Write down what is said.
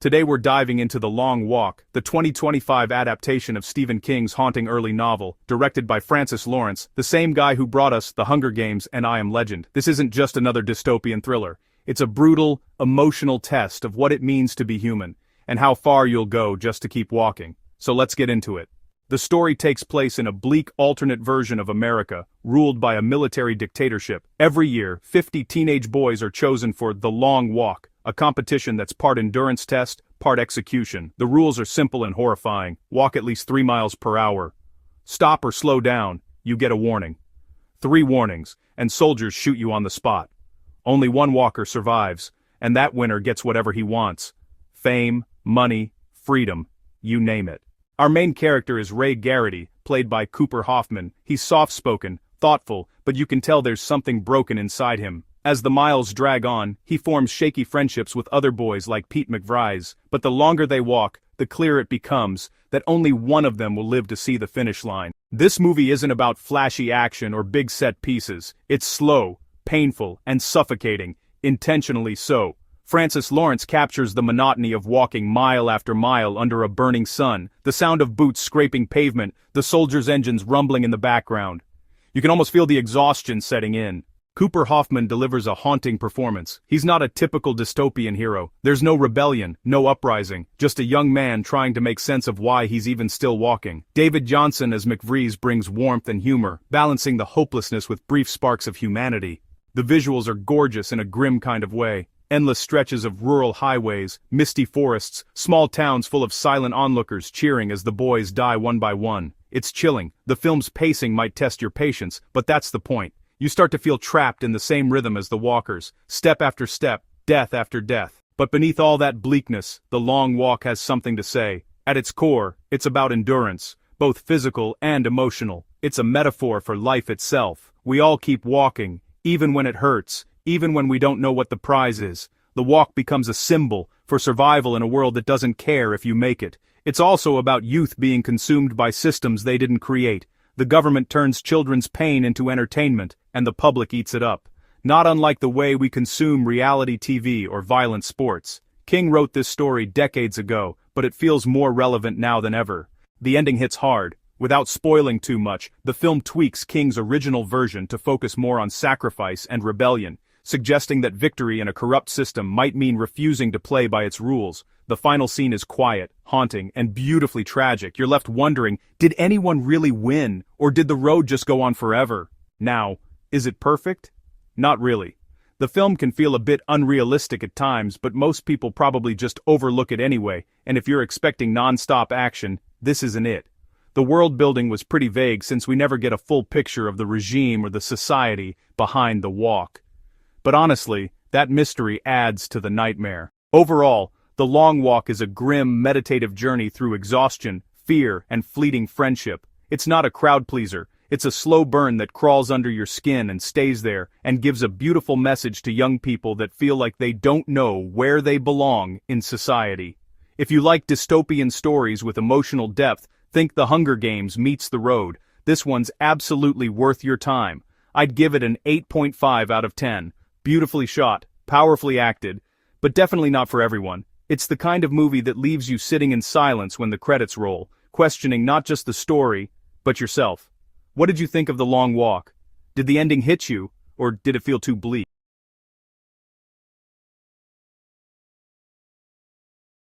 Today we're diving into The Long Walk, the 2025 adaptation of Stephen King's haunting early novel, directed by Francis Lawrence, the same guy who brought us The Hunger Games and I Am Legend. This isn't just another dystopian thriller. It's a brutal, emotional test of what it means to be human, and how far you'll go just to keep walking. So let's get into it. The story takes place in a bleak alternate version of America, ruled by a military dictatorship. Every year, 50 teenage boys are chosen for The Long Walk, a competition that's part endurance test, part execution. The rules are simple and horrifying. Walk at least 3 miles per hour. Stop or slow down, you get a warning. 3 warnings, and soldiers shoot you on the spot. Only one walker survives, and that winner gets whatever he wants. Fame, money, freedom, you name it. Our main character is Ray Garrity, played by Cooper Hoffman. He's soft-spoken, thoughtful, but you can tell there's something broken inside him. As the miles drag on, he forms shaky friendships with other boys like Pete McVries, but the longer they walk, the clearer it becomes that only one of them will live to see the finish line. This movie isn't about flashy action or big set pieces. It's slow, painful, and suffocating, intentionally so. Francis Lawrence captures the monotony of walking mile after mile under a burning sun, the sound of boots scraping pavement, the soldiers' engines rumbling in the background. You can almost feel the exhaustion setting in. Cooper Hoffman delivers a haunting performance. He's not a typical dystopian hero. There's no rebellion, no uprising, just a young man trying to make sense of why he's even still walking. David Johnson as McVries brings warmth and humor, balancing the hopelessness with brief sparks of humanity. The visuals are gorgeous in a grim kind of way. Endless stretches of rural highways, misty forests, small towns full of silent onlookers cheering as the boys die one by one. It's chilling. The film's pacing might test your patience, but that's the point. You start to feel trapped in the same rhythm as the walkers, step after step, death after death. But beneath all that bleakness, The Long Walk has something to say. At its core, it's about endurance, both physical and emotional. It's a metaphor for life itself. We all keep walking, even when it hurts, even when we don't know what the prize is. The walk becomes a symbol for survival in a world that doesn't care if you make it. It's also about youth being consumed by systems they didn't create. The government turns children's pain into entertainment, and the public eats it up. Not unlike the way we consume reality TV or violent sports. King wrote this story decades ago, but it feels more relevant now than ever. The ending hits hard. Without spoiling too much, the film tweaks King's original version to focus more on sacrifice and rebellion, suggesting that victory in a corrupt system might mean refusing to play by its rules. The final scene is quiet, haunting, and beautifully tragic. You're left wondering, did anyone really win, or did the road just go on forever? Now, is it perfect? Not really. The film can feel a bit unrealistic at times, but most people probably just overlook it anyway, and if you're expecting non-stop action, this isn't it. The world building was pretty vague since we never get a full picture of the regime or the society behind the walk. But honestly, that mystery adds to the nightmare. Overall, The Long Walk is a grim, meditative journey through exhaustion, fear, and fleeting friendship. It's not a crowd pleaser. It's a slow burn that crawls under your skin and stays there, and gives a beautiful message to young people that feel like they don't know where they belong in society. If you like dystopian stories with emotional depth, think The Hunger Games meets The Road. This one's absolutely worth your time. I'd give it an 8.5 out of 10. Beautifully shot, powerfully acted, but definitely not for everyone. It's the kind of movie that leaves you sitting in silence when the credits roll, questioning not just the story, but yourself. What did you think of The Long Walk? Did the ending hit you, or did it feel too bleak?